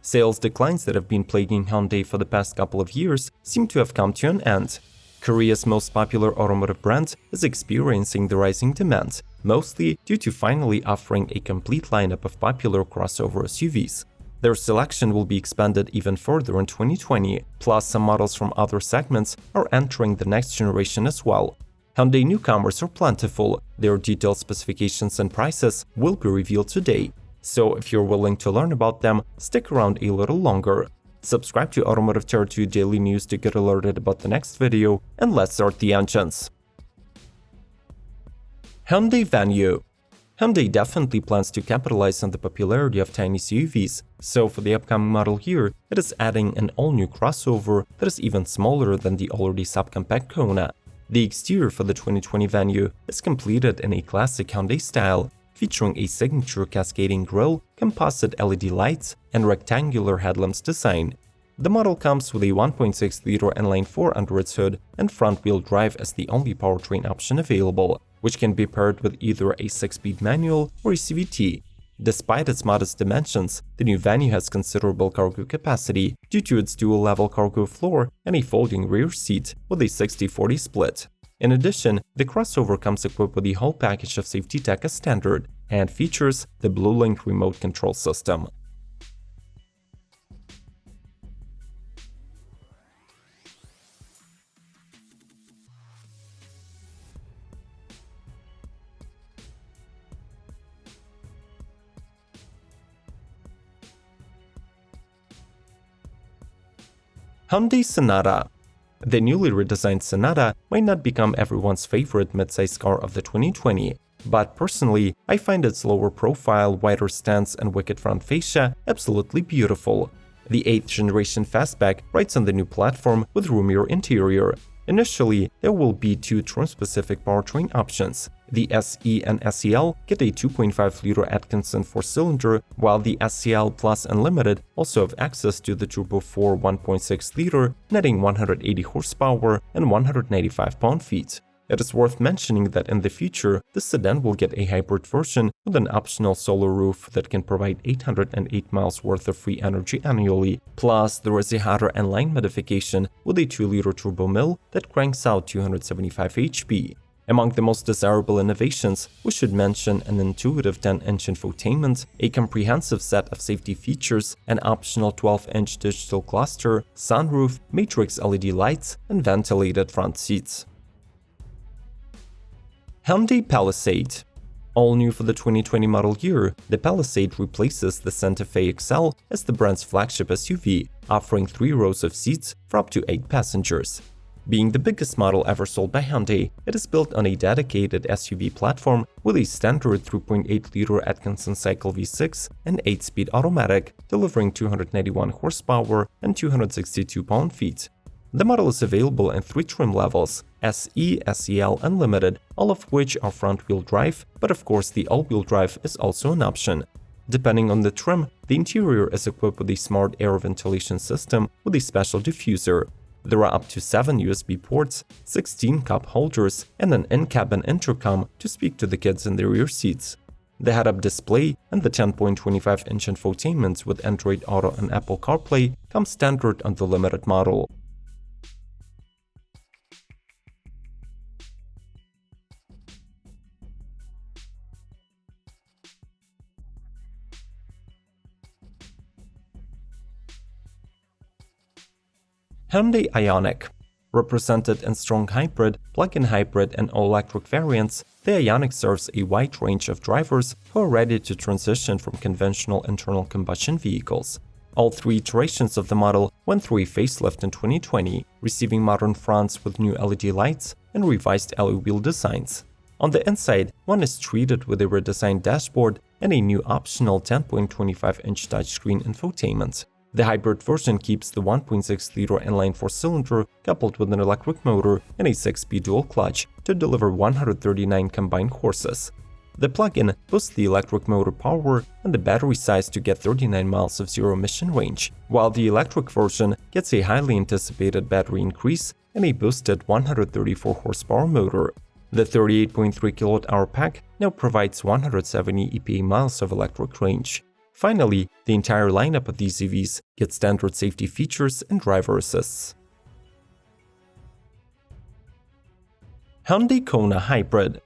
Sales declines that have been plaguing Hyundai for the past couple of years seem to have come to an end. Korea's most popular automotive brand is experiencing the rising demand, mostly due to finally offering a complete lineup of popular crossover SUVs. Their selection will be expanded even further in 2020, plus some models from other segments are entering the next generation as well. Hyundai newcomers are plentiful. Their detailed specifications and prices will be revealed today. So if you're willing to learn about them, stick around a little longer. Subscribe to Automotive Territory Daily News to get alerted about the next video, and let's start the engines. Hyundai Venue. Hyundai definitely plans to capitalize on the popularity of tiny CUVs, so for the upcoming model year, it is adding an all-new crossover that is even smaller than the already subcompact Kona. The exterior for the 2020 Venue is completed in a classic Hyundai style, featuring a signature cascading grille, composite LED lights, and rectangular headlamps design. The model comes with a 1.6-liter inline-4 under its hood and front-wheel drive as the only powertrain option available, which can be paired with either a 6-speed manual or a CVT. Despite its modest dimensions, the new Venue has considerable cargo capacity due to its dual-level cargo floor and a folding rear seat with a 60-40 split. In addition, the crossover comes equipped with the whole package of safety tech as standard and features the BlueLink remote control system. Hyundai Sonata. The newly redesigned Sonata might not become everyone's favorite midsize car of the 2020, but personally, I find its lower profile, wider stance, and wicked front fascia absolutely beautiful. The 8th generation fastback rides on the new platform with roomier interior. Initially, there will be two trim-specific powertrain options. The SE and SEL get a 2.5-liter Atkinson 4-cylinder, while the SEL Plus and Limited also have access to the Turbo 4 1.6-liter, netting 180 horsepower and 195 pound-feet. It is worth mentioning that in the future, the sedan will get a hybrid version with an optional solar roof that can provide 808 miles worth of free energy annually. Plus, there is a hotter N-line modification with a 2-liter turbo mill that cranks out 275 HP. Among the most desirable innovations, we should mention an intuitive 10-inch infotainment, a comprehensive set of safety features, an optional 12-inch digital cluster, sunroof, matrix LED lights, and ventilated front seats. Hyundai PALISADE. All new for the 2020 model year, the PALISADE replaces the Santa Fe XL as the brand's flagship SUV, offering 3 rows of seats for up to 8 passengers. Being the biggest model ever sold by Hyundai, it is built on a dedicated SUV platform with a standard 3.8-liter Atkinson Cycle V6 and 8-speed automatic, delivering 291 horsepower and 262 pound-feet. The model is available in 3 trim levels: SE, SEL, and Limited, all of which are front-wheel drive, but of course the all-wheel drive is also an option. Depending on the trim, the interior is equipped with a smart air ventilation system with a special diffuser. There are up to 7 USB ports, 16 cup holders, and an in-cabin intercom to speak to the kids in the rear seats. The head-up display and the 10.25-inch infotainment with Android Auto and Apple CarPlay come standard on the Limited model. Hyundai IONIQ. Represented in strong hybrid, plug-in hybrid, and all-electric variants, the IONIQ serves a wide range of drivers who are ready to transition from conventional internal combustion vehicles. All 3 iterations of the model went through a facelift in 2020, receiving modern fronts with new LED lights and revised alloy wheel designs. On the inside, one is treated with a redesigned dashboard and a new optional 10.25-inch touchscreen infotainment. The hybrid version keeps the 1.6-liter inline 4-cylinder coupled with an electric motor and a 6-speed dual clutch to deliver 139 combined horses. The plug-in boosts the electric motor power and the battery size to get 39 miles of zero-emission range, while the electric version gets a highly anticipated battery increase and a boosted 134 horsepower motor. The 38.3 kWh pack now provides 170 EPA miles of electric range. Finally, the entire lineup of these EVs gets standard safety features and driver assists. Hyundai Kona Hybrid.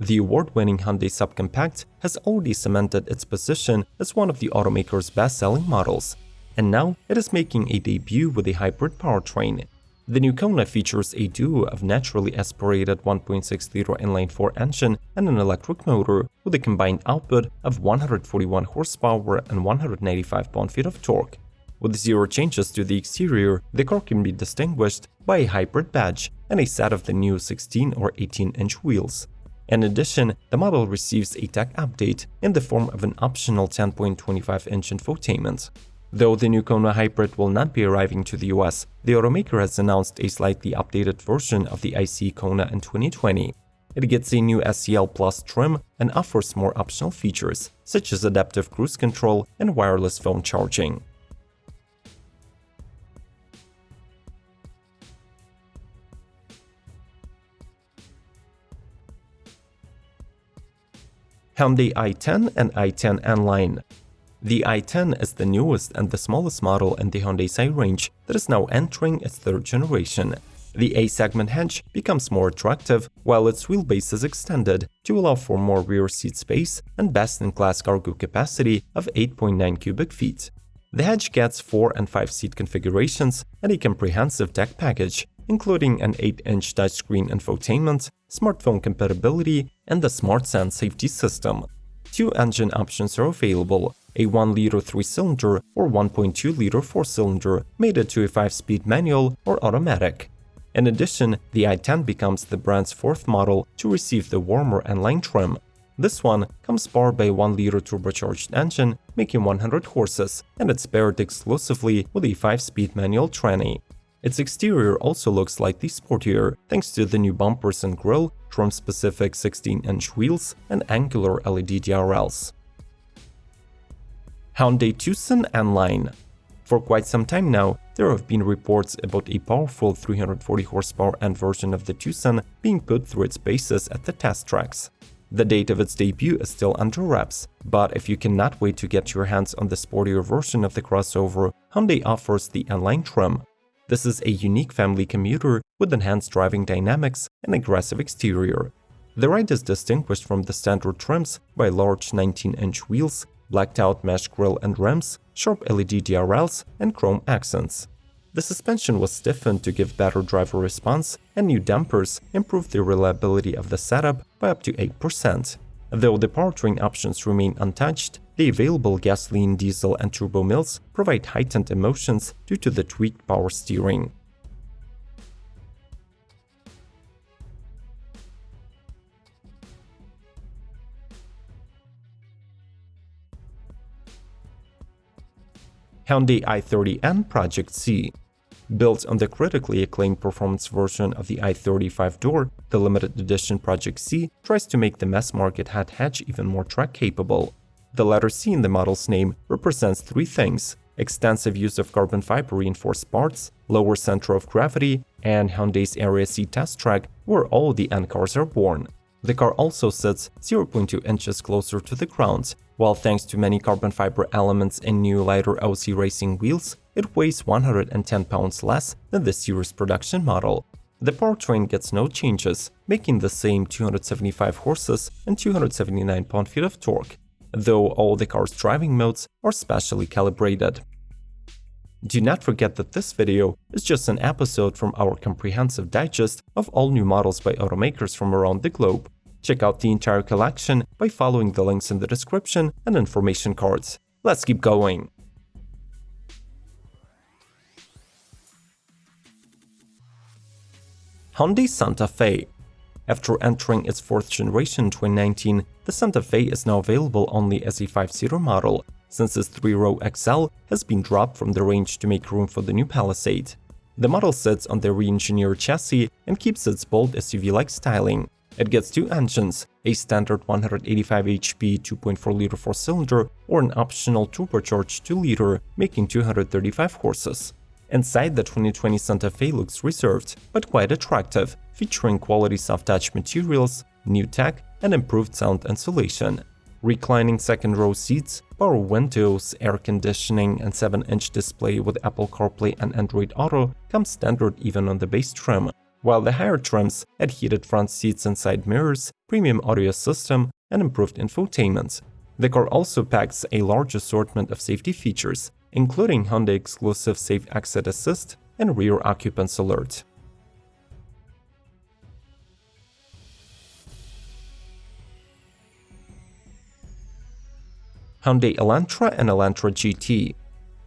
The award-winning Hyundai subcompact has already cemented its position as one of the automaker's best-selling models, and now it is making a debut with a hybrid powertrain. The new Kona features a duo of naturally aspirated 1.6-liter inline-4 engine and an electric motor with a combined output of 141 horsepower and 195 pound-feet of torque. With zero changes to the exterior, the car can be distinguished by a hybrid badge and a set of the new 16 or 18-inch wheels. In addition, the model receives a tech update in the form of an optional 10.25-inch infotainment. Though the new Kona Hybrid will not be arriving to the US, the automaker has announced a slightly updated version of the ICE Kona in 2020. It gets a new SEL Plus trim and offers more optional features, such as adaptive cruise control and wireless phone charging. Hyundai i10 and i10 N-Line. The i10 is the newest and the smallest model in the Hyundai Sci range that is now entering its third generation. The A-segment hatch becomes more attractive, while its wheelbase is extended to allow for more rear seat space and best-in-class cargo capacity of 8.9 cubic feet. The hatch gets 4- and 5-seat configurations and a comprehensive tech package, including an 8-inch touchscreen infotainment, smartphone compatibility, and the SmartSense safety system. Two engine options are available: a 1-liter 3-cylinder or 1.2-liter 4-cylinder mated to a 5-speed manual or automatic. In addition, the i10 becomes the brand's fourth model to receive the warmer N-Line trim. This one comes powered by a 1-liter turbocharged engine making 100 horses, and it's paired exclusively with a 5-speed manual tranny. Its exterior also looks slightly sportier thanks to the new bumpers and grille, trim-specific 16-inch wheels, and angular LED DRLs. Hyundai TUCSON N-Line. For quite some time now, there have been reports about a powerful 340 horsepower N version of the TUCSON being put through its paces at the test tracks. The date of its debut is still under wraps, but if you cannot wait to get your hands on the sportier version of the crossover, Hyundai offers the N-Line trim. This is a unique family commuter with enhanced driving dynamics and aggressive exterior. The ride is distinguished from the standard trims by large 19-inch wheels, blacked-out mesh grille and rims, sharp LED DRLs, and chrome accents. The suspension was stiffened to give better driver response, and new dampers improved the reliability of the setup by up to 8%. Though the powertrain options remain untouched, the available gasoline, diesel, and turbo mills provide heightened emotions due to the tweaked power steering. Hyundai i30N Project C. Built on the critically acclaimed performance version of the i30 5-door, the limited edition Project C tries to make the mass-market hatch even more track-capable. The letter C in the model's name represents three things: extensive use of carbon fiber reinforced parts, lower center of gravity, and Hyundai's Area C test track where all the N cars are born. The car also sits 0.2 inches closer to the ground, while thanks to many carbon fiber elements and new lighter OC racing wheels, it weighs 110 pounds less than the series production model. The powertrain gets no changes, making the same 275 horses and 279 pound-feet of torque, though all the car's driving modes are specially calibrated. Do not forget that this video is just an episode from our comprehensive digest of all new models by automakers from around the globe. Check out the entire collection by following the links in the description and information cards. Let's keep going! Hyundai Santa Fe. After entering its fourth generation in 2019, the Santa Fe is now available only as a 5-seater model, since its 3-row XL has been dropped from the range to make room for the new Palisade. The model sits on the re-engineered chassis and keeps its bold SUV-like styling. It gets two engines, a standard 185 HP 2.4-liter 4-cylinder or an optional turbocharged 2-liter, making 235 horses. Inside, the 2020 Santa Fe looks reserved, but quite attractive, featuring quality soft-touch materials, new tech, and improved sound insulation. Reclining second-row seats, power windows, air conditioning, and 7-inch display with Apple CarPlay and Android Auto come standard even on the base trim, while the higher trims add heated front seats and side mirrors, premium audio system, and improved infotainment. The car also packs a large assortment of safety features, including Hyundai-exclusive Safe Exit Assist and Rear Occupants Alert. Hyundai ELANTRA and ELANTRA GT.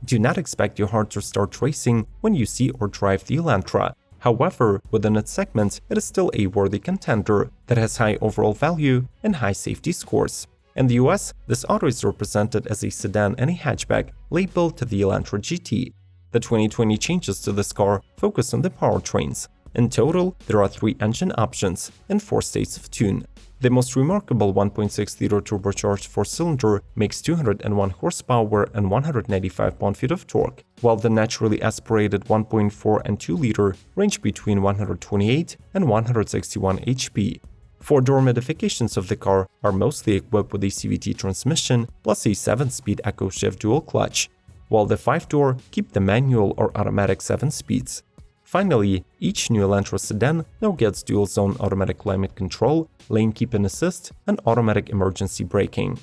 Do not expect your heart to start racing when you see or drive the ELANTRA. However, within its segment, it is still a worthy contender that has high overall value and high safety scores. In the US, this auto is represented as a sedan and a hatchback labeled the ELANTRA GT. The 2020 changes to this car focus on the powertrains. In total, there are 3 engine options and 4 states of tune. The most remarkable 1.6-liter turbocharged 4-cylinder makes 201 horsepower and 195 pound-feet of torque, while the naturally aspirated 1.4 and 2-liter range between 128 and 161 HP. 4-door modifications of the car are mostly equipped with a CVT transmission plus a 7-speed EcoShift dual clutch, while the 5-door keep the manual or automatic 7 speeds. Finally, each new ELANTRA sedan now gets dual-zone automatic climate control, lane keeping assist, and automatic emergency braking.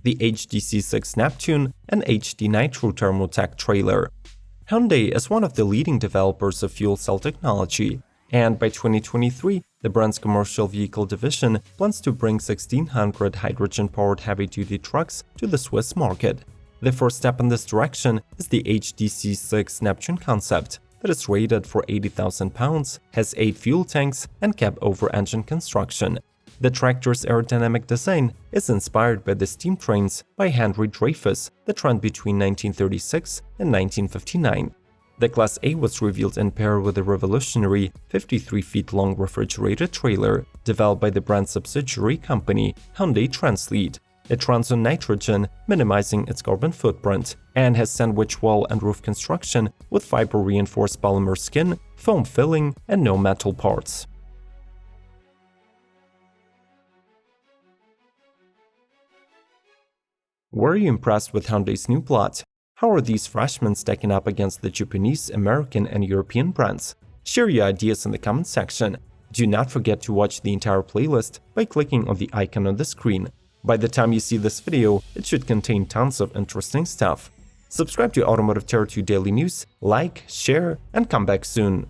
The HDC6 NEPTUNE and HD Nitro Thermotech trailer. Hyundai is one of the leading developers of fuel cell technology, and by 2023, the brand's commercial vehicle division plans to bring 1,600 hydrogen-powered heavy-duty trucks to the Swiss market. The first step in this direction is the HDC6 NEPTUNE concept that is rated for 80,000 pounds, has 8 fuel tanks, and cab-over engine construction. The tractor's aerodynamic design is inspired by the steam trains by Henry Dreyfuss that ran between 1936 and 1959. The Class A was revealed in pair with a revolutionary 53-feet-long refrigerated trailer developed by the brand's subsidiary company, Hyundai Translead. It runs on nitrogen, minimizing its carbon footprint, and has sandwich wall and roof construction with fiber-reinforced polymer skin, foam filling, and no metal parts. Were you impressed with Hyundai's new plot? How are these freshmen stacking up against the Japanese, American, and European brands? Share your ideas in the comment section. Do not forget to watch the entire playlist by clicking on the icon on the screen. By the time you see this video, it should contain tons of interesting stuff. Subscribe to Automotive Territory Daily News, like, share, and come back soon.